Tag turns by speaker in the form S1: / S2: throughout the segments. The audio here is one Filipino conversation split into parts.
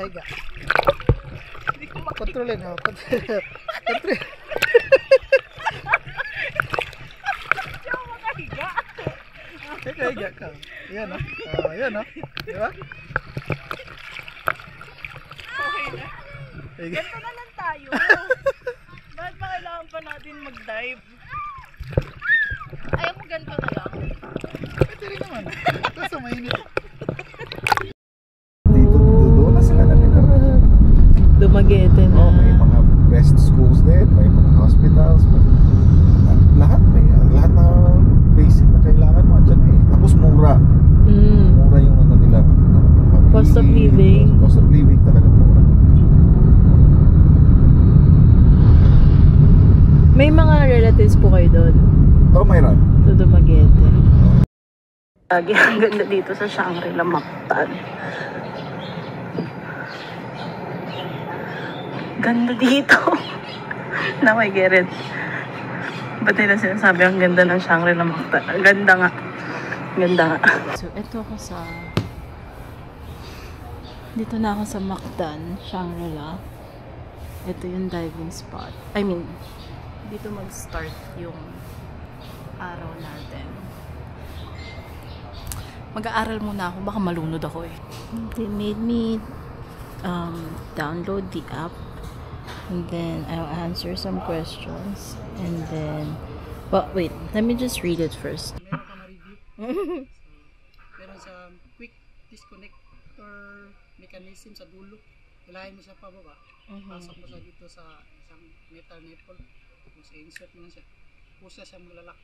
S1: pahiga. Kontrolin mo. Kontrolin. Pahiga ka. Yan o. Yan o. Diba?
S2: Okay na. Ganito na lang tayo. Bakit ba kailangan pa natin mag-dive? Ayaw mo ganito na lang.
S1: Pwede rin naman. Kaso mainit. Doon na sila nanirahan.
S3: Dumaguete na.
S1: Oh, may mga best schools din, may mga hospitals, lahat na basic na kailangan mo andyan eh. Tapos mura. Mura yung ano nila.
S3: Cost of living.
S1: Cost of living talaga mura.
S3: May mga relatives po kayo doon?
S1: Oh, mayroon.
S3: To Dumaguete. Lagi ang ganda dito sa Shangri-La Mactan. Ganda dito. Na may get it. Ba't nila sinasabi ang ganda ng Shangri-La Mactan? Ganda nga. Ganda nga. So, ito ako sa... Dito na ako sa Mactan, Shangri-La. Ito yung diving spot. I mean, dito mag-start yung araw natin. Mag-aaral muna ako. Baka malunod ako eh. They made me download the app. And then I'll answer some questions. And then... But wait, let me just read it first.
S4: Meron ka ma-review. Meron sa quick disconnector mechanism sa dulo. Ilahin mo siya pababa. Pasok mo siya dito sa isang metal nipple. Tapos i-insert mo na siya. Pusa siya malalak.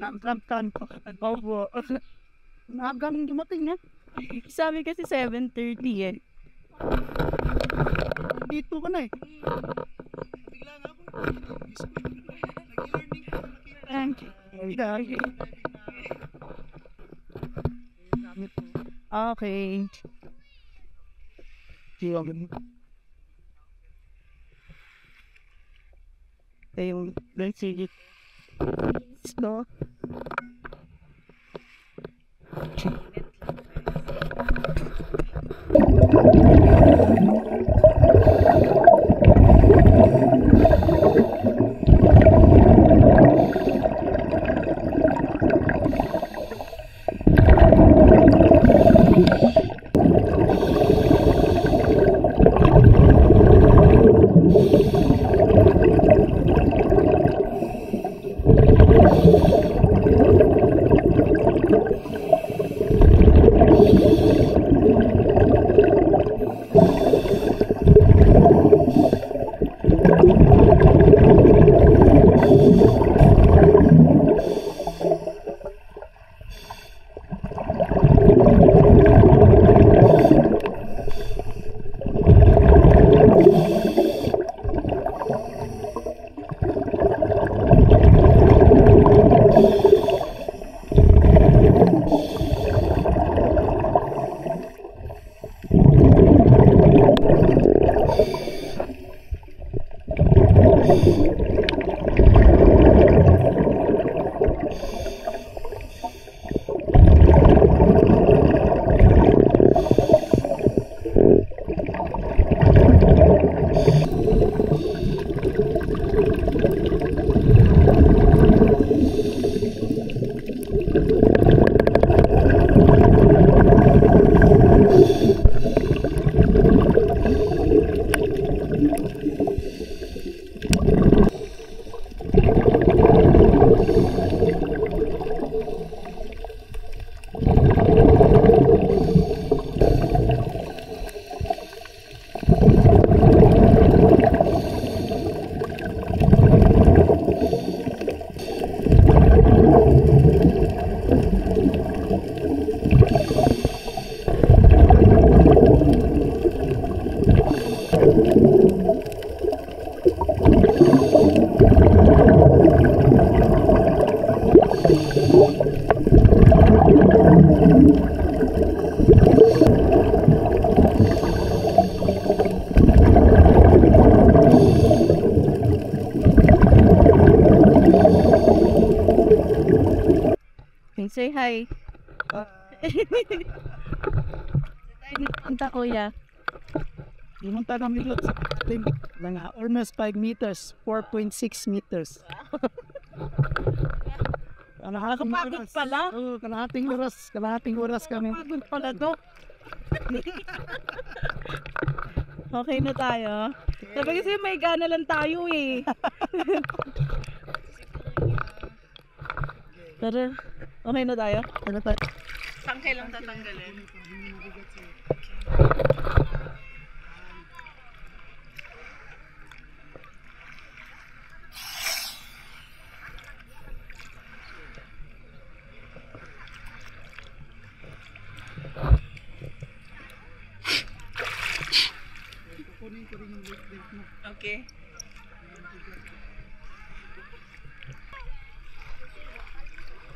S2: Naamtramtan ko. Nagbawa. Nagaling dumating na. Sabi kasi 7:30 eh.
S4: Dito ka na eh. Bigla nga ako. Nag-learning ko.
S2: Thank you. Okay. Ito yung sige. So,
S3: Say hi. Punta kuya.
S4: Pumunta kami doon sa mga almost 5 meters, 4.6 meters.
S3: Pagod pala.
S4: Oo, kalahating oras kami.
S3: Pagod pala to. Okay na tayo. Sabi kasi may gana lang tayo eh. Tara. Okay na tayo?
S4: Ano tayo?
S2: Tangkay lang tatanggalin.
S4: Kukunin ko rin yung weight belt mo.
S2: Okay.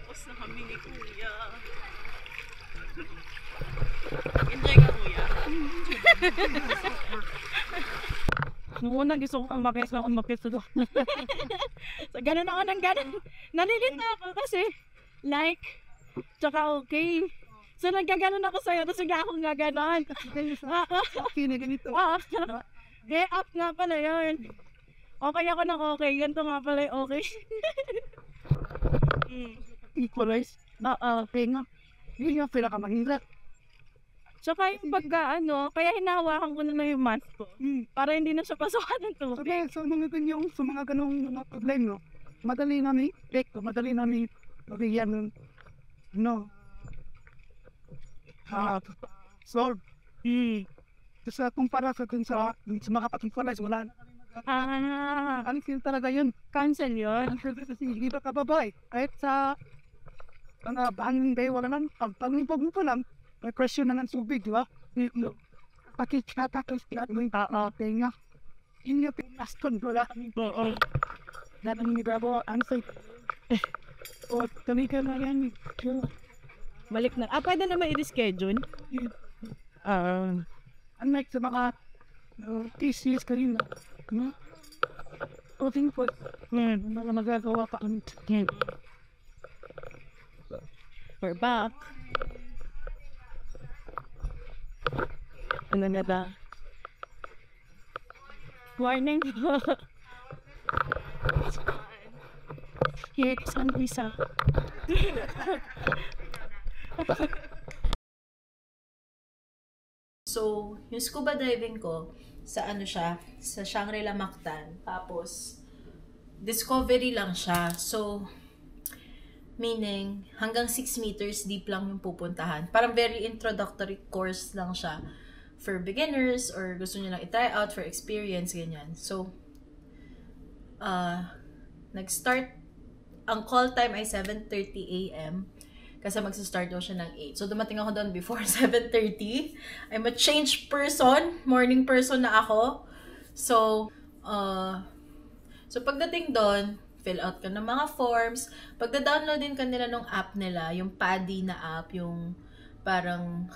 S2: Tapos na kami ni Kuya. Enjoy ka, Kuya.
S3: Nung una gusto ko umakit sa doon. So, ganun ako ng ganun. Nalilito ako kasi, like, tsaka okay. So, nagkaganon ako sa'yo, tapos bigla akong gaganon.
S4: Okay na ganito.
S3: Get up nga pala yun. Okay ako ng okay, ganito nga pala yung okay.
S4: Equalize. Pinga. Yun yung pinakamahirap.
S3: Tsaka yung pagka kaya hinahawakan ko na lang yung mask ko. Para hindi na siya pasukan ng tubig.
S4: So, sa mga ganong mga problema, madali namin madali namin mabigyan ng solve. Kasi kumpara sa mga patungkulas, wala na. Ano talaga yun?
S3: Cancel yun.
S4: Kasi hindi pa kababay. Kahit sa mga banging day, wala lang. Pag-ibog mo pa lang, may presyo na ng tubig, di ba? Pakit-pakit mo yung tenga. Hindi yung pinaston ko lang. Lahat ng nagagawa, ang say. O, kami ka na yan.
S3: Balik na. Pwede naman i-reschedule?
S4: Unlike sa mga TCS kanina, o think po, mga magagawa pa kami.
S3: We're back. Ano na ba? Warning. Here is an visa.
S2: So, yung scuba diving ko, sa sa Shangri-La Mactan. Tapos, discovery lang siya. So, meaning, hanggang 6 meters deep lang yung pupuntahan. Parang very introductory course lang siya for beginners or gusto nyo lang i-try out for experience, ganyan. So, nag-start, ang call time ay 7:30 AM. Kasi magsa-start daw siya ng 8. So, dumating ako doon before 7:30. I'm a changed person. Morning person na ako. So, pagdating doon, fill out ka ng mga forms. Pagda-download din ka nila ng app nila, yung PADI na app, yung parang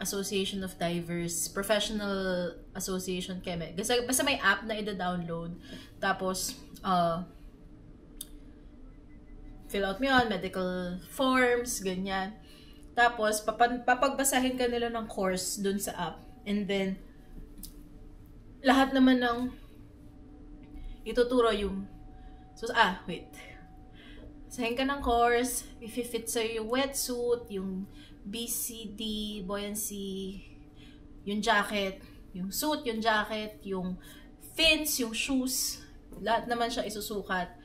S2: Association of Divers, Professional Association keme. Basta may app na ida-download. Tapos, fill out mo yun, medical forms, ganyan. Tapos, papagbasahin ka nila ng course dun sa app. And then, lahat naman ng ituturo yung basahin ka ng course, i-fit sa'yo yung wetsuit, yung BCD, buoyancy, yung jacket, yung suit, yung jacket, yung fins, yung shoes, lahat naman siya isusukat.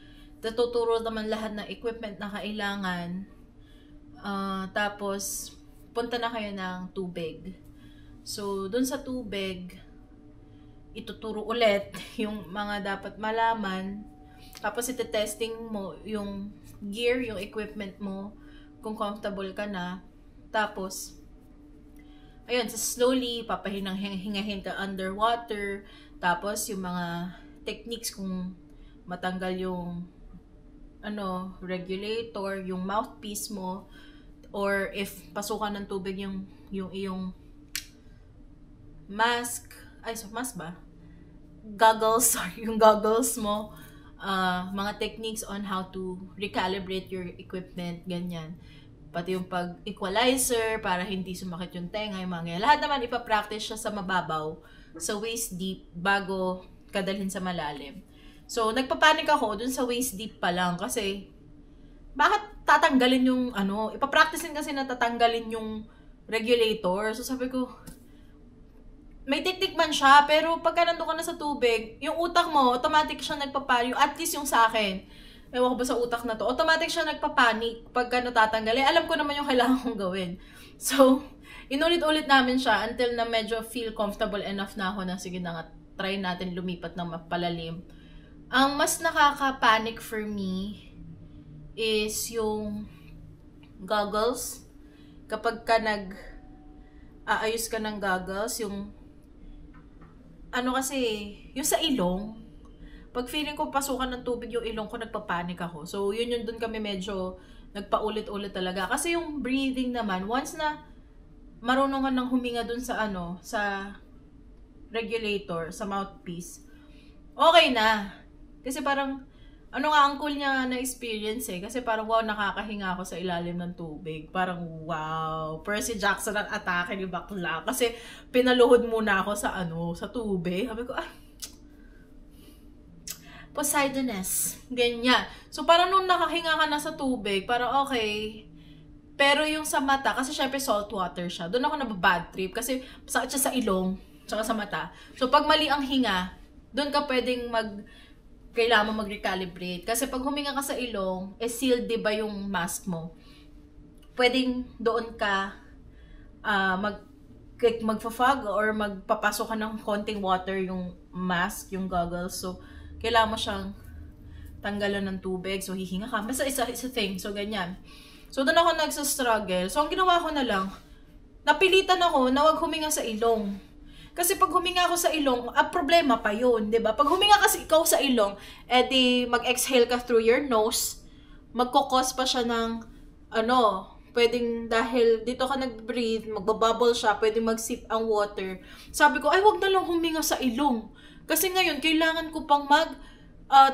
S2: Tuturo naman lahat ng equipment na kailangan. Tapos, punta na kayo ng tubig. So, dun sa tubig, ituturo ulit yung mga dapat malaman. Tapos, ite-testing mo yung gear, yung equipment mo, kung comfortable ka na. Tapos, ayun, so slowly, papahingahin ka underwater. Tapos, yung mga techniques kung matanggal yung regulator, yung mouthpiece mo, or if pasukan ng tubig yung iyong mask ba? Goggles, sorry, yung goggles mo, mga techniques on how to recalibrate your equipment, ganyan. Pati yung pag-equalizer para hindi sumakit yung tenga, yung mga lahat naman ipapractice siya sa mababaw, sa waist deep, bago kadalhin sa malalim. So, nagpapanik ako dun sa waist deep pa lang kasi bakit tatanggalin yung ipapracticein kasi na tatanggalin yung regulator. So, sabi ko, may technique man siya, pero pagka nandun ka na sa tubig, yung utak mo, automatic siya nagpapanik. At least yung sa akin, ewan ko ba sa utak na to, automatic siya nagpapanik pagka natatanggal. Alam ko naman yung kailangan kong gawin. So, inulit-ulit namin siya until na medyo feel comfortable enough na ako na sige na nga, try natin lumipat ng mapalalim. Ang mas nakaka-panic for me is yung goggles. Kapag ka aayos ka ng goggles, yung kasi, yung sa ilong, pag feeling ko pasukan ng tubig yung ilong ko, nagpapanik ako. So, yun dun kami medyo nagpaulit-ulit talaga. Kasi yung breathing naman, once na marunong ka nang huminga dun sa sa regulator, sa mouthpiece, okay na. Kasi parang, ang cool niya na experience kasi parang wow, nakakahinga ako sa ilalim ng tubig. Parang wow, Percy Jackson ang atake ni bakla. Kasi pinaluhod muna ako sa sa tubig. Sabi ko, Poseidoness. Ganyan. So parang nung nakahinga ka na sa tubig, parang okay. Pero yung sa mata, kasi syempre salt water siya, doon ako nababad trip. Kasi sakit siya sa ilong, tsaka sa mata. So pag mali ang hinga, doon ka pwedeng kailangan mo mag-recalibrate. Kasi pag huminga ka sa ilong, sealed, diba yung mask mo? Pwedeng doon ka magfa-fog or magpapasok ka ng konting water yung mask, yung goggles. So, kailangan mo siyang tanggalan ng tubig. So, hihinga ka. Basta isa thing. So, ganyan. So, doon ako nagsastruggle. So, ang ginawa ko na lang, napilitan ako na wag huminga sa ilong. Kasi pag huminga ako sa ilong, problema pa yun, di ba? Pag huminga kasi ikaw sa ilong, di mag-exhale ka through your nose, magkukos pa siya ng, pwedeng dahil dito ka nag-breathe, magbabubble siya, pwedeng mag-sip ang water. Sabi ko, wag na lang huminga sa ilong. Kasi ngayon, kailangan ko pang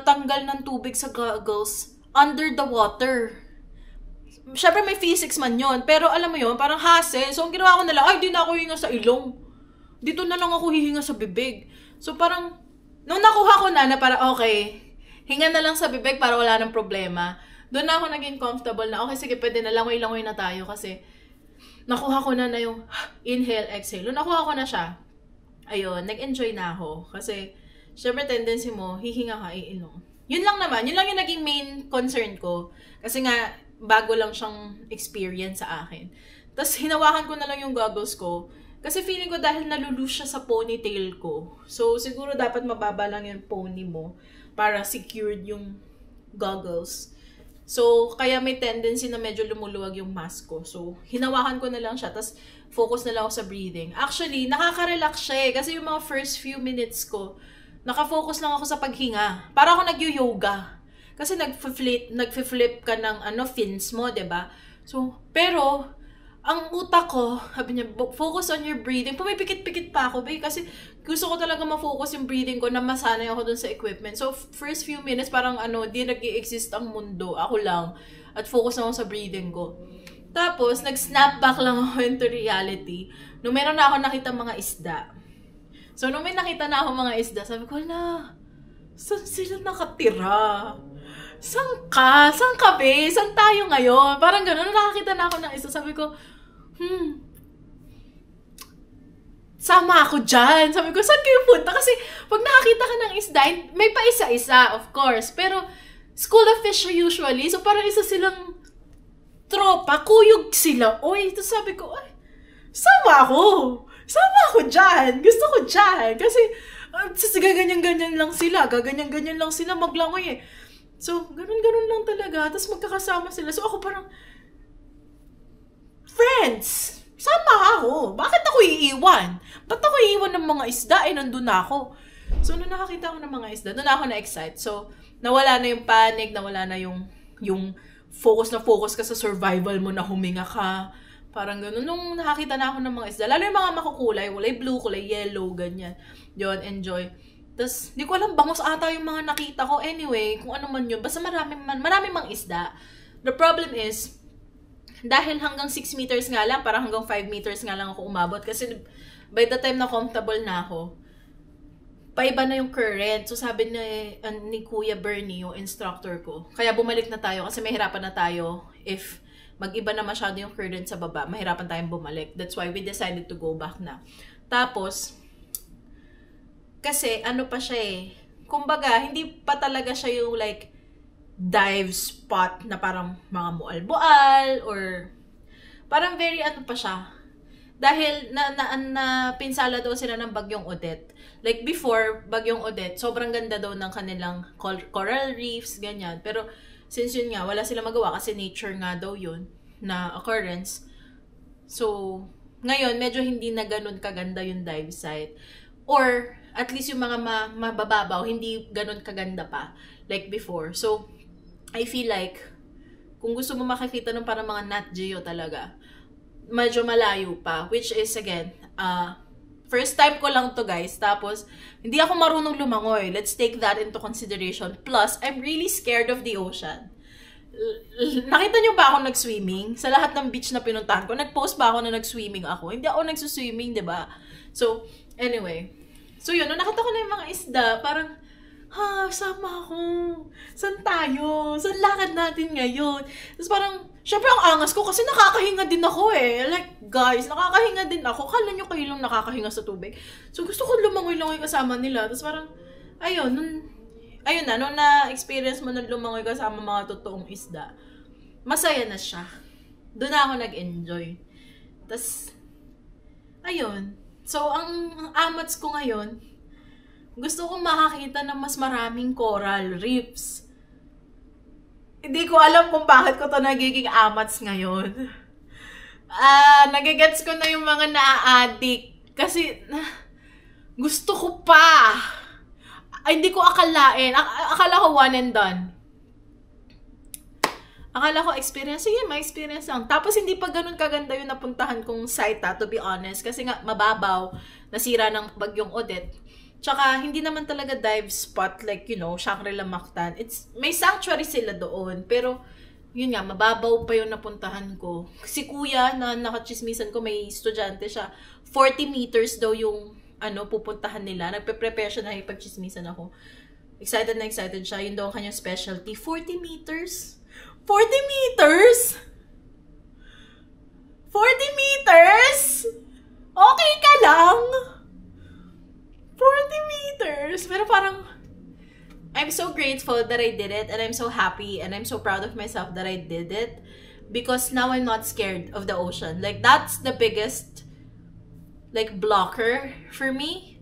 S2: tanggal ng tubig sa goggles under the water. Syempre may physics man yun, pero alam mo yun, parang hassle. So, ang ginawa ko na lang, di na ako hinga sa ilong. Dito na lang ako hihinga sa bibig. So, parang, nung nakuha ko na parang, okay, hinga na lang sa bibig para wala nang problema. Doon na ako naging comfortable na, okay, sige, pwede na langoy-langoy na tayo kasi nakuha ko na yung inhale, exhale. Nung nakuha ko na siya, ayun, nag-enjoy na ako. Kasi, syempre, tendency mo, hihinga ka, iinom. Yun lang naman, yun lang yung naging main concern ko. Kasi nga, bago lang siyang experience sa akin. Tapos, hinawakan ko na lang yung goggles ko. Kasi feeling ko dahil nalulose siya sa ponytail ko. So, siguro dapat mababa lang yung pony mo para secured yung goggles. So, kaya may tendency na medyo lumuluwag yung mask ko. So, hinawakan ko na lang siya. Tapos, focus na lang ako sa breathing. Actually, nakaka-relax siya kasi yung mga first few minutes ko, nakafocus lang ako sa paghinga. Para ako nag-yoga. Kasi nag-flip ka ng fins mo, diba? So, pero, ang utak ko, sabi niya, focus on your breathing. Pumipikit-pikit pa ako, kasi gusto ko talaga ma-focus yung breathing ko na masanay ako dun sa equipment. So, first few minutes, parang di nag-i-exist ang mundo. Ako lang. At focus na ako sa breathing ko. Tapos, nag-snap back lang ako into reality. Nung meron na ako nakita mga isda. So, nung may nakita na ako mga isda, sabi ko, saan sila nakatira? Saan ka? Saan ka, be? Saan tayo ngayon? Parang gano'n, nakakita na ako ng isda. Sabi ko, sama ako dyan. Sabi ko, saan kayo punta? Kasi pag nakakita ka ng isda, may pa isa-isa, of course. Pero, school of fish usually. So, parang isa silang tropa. Kuyog sila. Tapos sabi ko, sama ako dyan. Gusto ko dyan. Kasi, gaganyan-ganyan lang sila. Gaganyan-ganyan lang sila maglangoy So, ganun-ganun lang talaga. Tapos magkakasama sila. So, ako parang, friends, sama ako. Bakit ako iiwan? Ba't ako iiwan ng mga isda? Nandun na ako. So, nung nakakita ko ng mga isda, doon ako na-excite. So, nawala na yung panic, nawala na yung focus ka sa survival mo na huminga ka. Parang gano'n. Nung nakakita na ako ng mga isda, lalo yung mga makukulay, kulay blue, kulay yellow, ganyan. Yun, enjoy. Tapos, di ko alam, bangus ata yung mga nakita ko. Anyway, kung ano man yun. Basta marami mang isda. The problem is, dahil hanggang 6 meters nga lang, parang hanggang 5 meters nga lang ako umabot. Kasi by the time na comfortable na ako, paiba na yung current. So sabi ni Kuya Bernie, yung instructor ko, kaya bumalik na tayo kasi mahirapan na tayo if mag-iba na masyado yung current sa baba. Mahirapan tayong bumalik. That's why we decided to go back na. Tapos, kasi ano pa siya eh, kumbaga, hindi pa talaga siya yung like, dive spot na parang mga mual-bual or parang very ano pa siya. Dahil na pinsala daw sila ng Bagyong Odette. Like before, Bagyong Odette, sobrang ganda daw ng kanilang coral reefs, ganyan. Pero since yun nga, wala sila magawa kasi nature nga daw yun na occurrence. So, ngayon, medyo hindi na ganun kaganda yung dive site. Or, at least yung mga mabababaw, hindi ganun kaganda pa like before. So, I feel like, kung gusto mo makikita ng parang mga Nat Geo talaga, medyo malayo pa. Which is, again, first time ko lang to guys. Tapos, hindi ako marunong lumangoy. Let's take that into consideration. Plus, I'm really scared of the ocean. Nakita niyo ba ako nag-swimming? Sa lahat ng beach na pinuntahan ko, nag-post ba ako na nag-swimming ako? Hindi ako nag-swimming, diba? So, anyway. So, yun. Nung nakita ko na yung mga isda, parang, sama ako. Saan tayo? Saan lakad natin ngayon? Tapos parang, syempre ang angas ko kasi nakakahinga din ako eh. Like, guys, nakakahinga din ako. Kala nyo kayo lang nakakahinga sa tubig. So, gusto ko lumangoy-langoy kasama nila. Tapos parang, ayun, nung na-experience mo na lumangoy kasama mga totoong isda, masaya na siya. Doon na ako nag-enjoy. Tapos, ayun. So, ang amats ko ngayon, gusto kong makakita ng mas maraming coral reefs. Hindi ko alam kung bakit ko to nagiging amats ngayon. Nagigets ko na yung mga naa-addict. Kasi, gusto ko pa. Hindi ko akalain. Akala ko one and done. Akala ko experience. Sige, may experience lang. Tapos, hindi pa ganun kaganda yung napuntahan kong site, to be honest. Kasi nga, mababaw. Nasira ng Bagyong Odette. Tsaka, hindi naman talaga dive spot like, Shangri-La Mactan. May sanctuary sila doon. Pero, yun nga, mababaw pa yung napuntahan ko. Si kuya, na nakachismisan ko, may estudyante siya. 40 meters daw yung, pupuntahan nila. Nagpe-prepare siya na ipag-chismisan ako. Excited na excited siya. Yun daw ang kanyang specialty. 40 meters? 40 meters? 40 meters? Okay ka lang? 40 meters. Pero parang, I'm so grateful that I did it and I'm so happy and I'm so proud of myself that I did it because now I'm not scared of the ocean. Like, that's the biggest, blocker for me.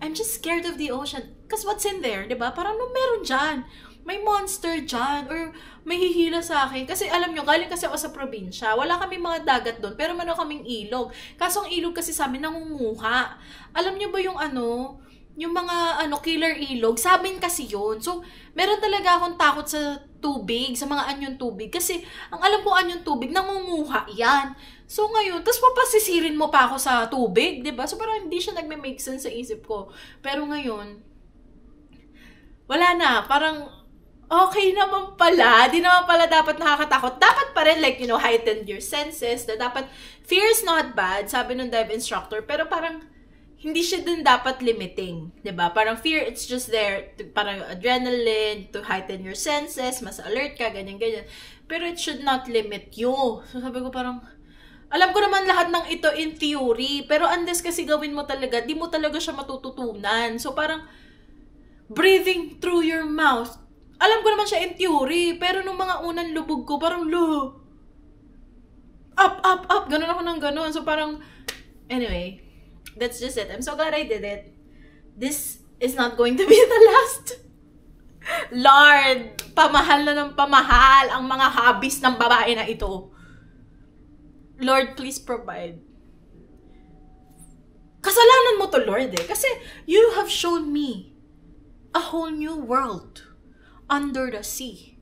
S2: I'm just scared of the ocean. Because what's in there, diba? Parang meron dyan. May monster dyan or may hihila sa akin. Kasi alam nyo, galing kasi ako sa probinsya. Wala kami mga dagat doon, pero meron kaming ilog. Kaso ang ilog kasi sa amin nangunguha. Alam nyo ba yung yung mga killer ilog? Sa amin kasi yun. So, meron talaga akong takot sa tubig, sa mga anyong tubig. Kasi, ang alam ko anyong tubig, nangunguha yan. So, ngayon, tapos papasisirin mo pa ako sa tubig, diba? So, parang hindi siya nagme-make sense sa isip ko. Pero ngayon, wala na. Parang, okay naman pala. Di naman pala dapat nakakatakot. Dapat pa rin, heighten your senses. Na dapat, fear is not bad, sabi ng dive instructor. Pero parang, hindi siya dun dapat limiting. Diba? Parang fear, it's just there. Parang adrenaline, to heighten your senses, mas alert ka, ganyan-ganyan. Pero it should not limit you. So sabi ko parang, alam ko naman lahat ng ito in theory. Pero unless kasi gawin mo talaga, di mo talaga siya matututunan. So parang, breathing through your mouth, alam ko naman siya in theory, pero nung mga unang lubog ko, parang, up, ganun ako ng ganun. So parang, anyway, that's just it. I'm so glad I did it. This is not going to be the last. Lord, pamahal na ng pamahal ang mga hobbies ng babae na ito. Lord, please provide. Kasalanan mo to, Lord, eh. Kasi you have shown me a whole new world under the sea.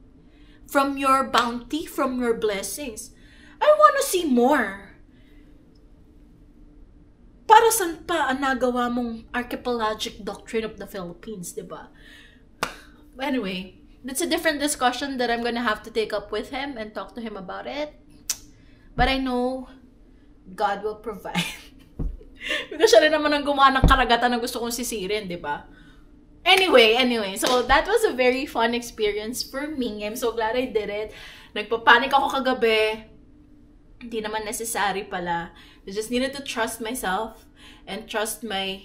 S2: From your bounty, from your blessings. I want to see more. para saan pa ang nagawa mong archipelagic doctrine of the Philippines, di ba? Anyway, that's a different discussion that I'm gonna have to take up with him and talk to him about it. But I know God will provide. Because siya rin naman ang gumawa ng karagatan na gusto kong sisirin, di ba? Anyway, so that was a very fun experience for me. I'm so glad I did it. Nagpapanik ako kagabi. Hindi naman necessary pala. I just needed to trust myself and trust my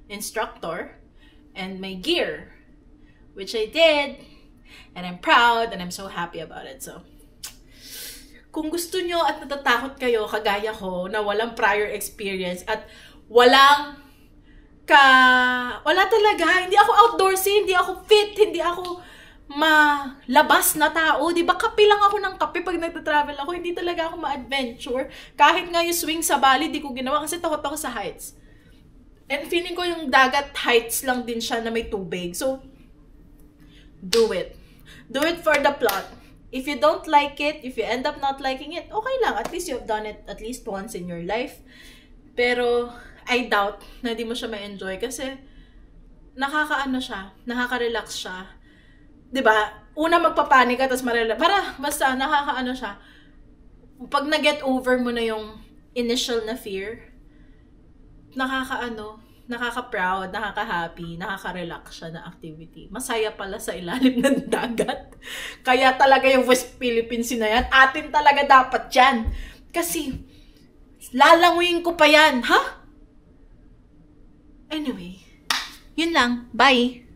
S2: instructor and my gear, which I did. And I'm proud and I'm so happy about it. So, kung gusto nyo at natatakot kayo, kagaya ko, na walang prior experience at wala talaga, hindi ako outdoorsy, hindi ako fit, hindi ako malabas na tao. Di ba, kape lang ako ng kape pag nagta-travel ako, hindi talaga ako ma-adventure. Kahit nga yung swing sa Bali, di ko ginawa kasi takot ako sa heights. And feeling ko yung dagat heights lang din siya na may tubig. So, do it. Do it for the plot. If you don't like it, if you end up not liking it, okay lang. At least you have done it at least once in your life. Pero, I doubt na di mo siya ma-enjoy kasi nakaka-ano siya, nakaka-relax siya. Diba? Una magpapanik ka, tapos basta nakaka-ano siya. Pag na-get over mo na yung initial na fear, nakaka-proud, nakaka-happy, nakaka-relax siya na activity. Masaya pala sa ilalim ng dagat. Kaya talaga yung West Philippines na yan, atin talaga dapat yan. Kasi, lalanguin ko pa yan, ha? Anyway, yun lang. Bye!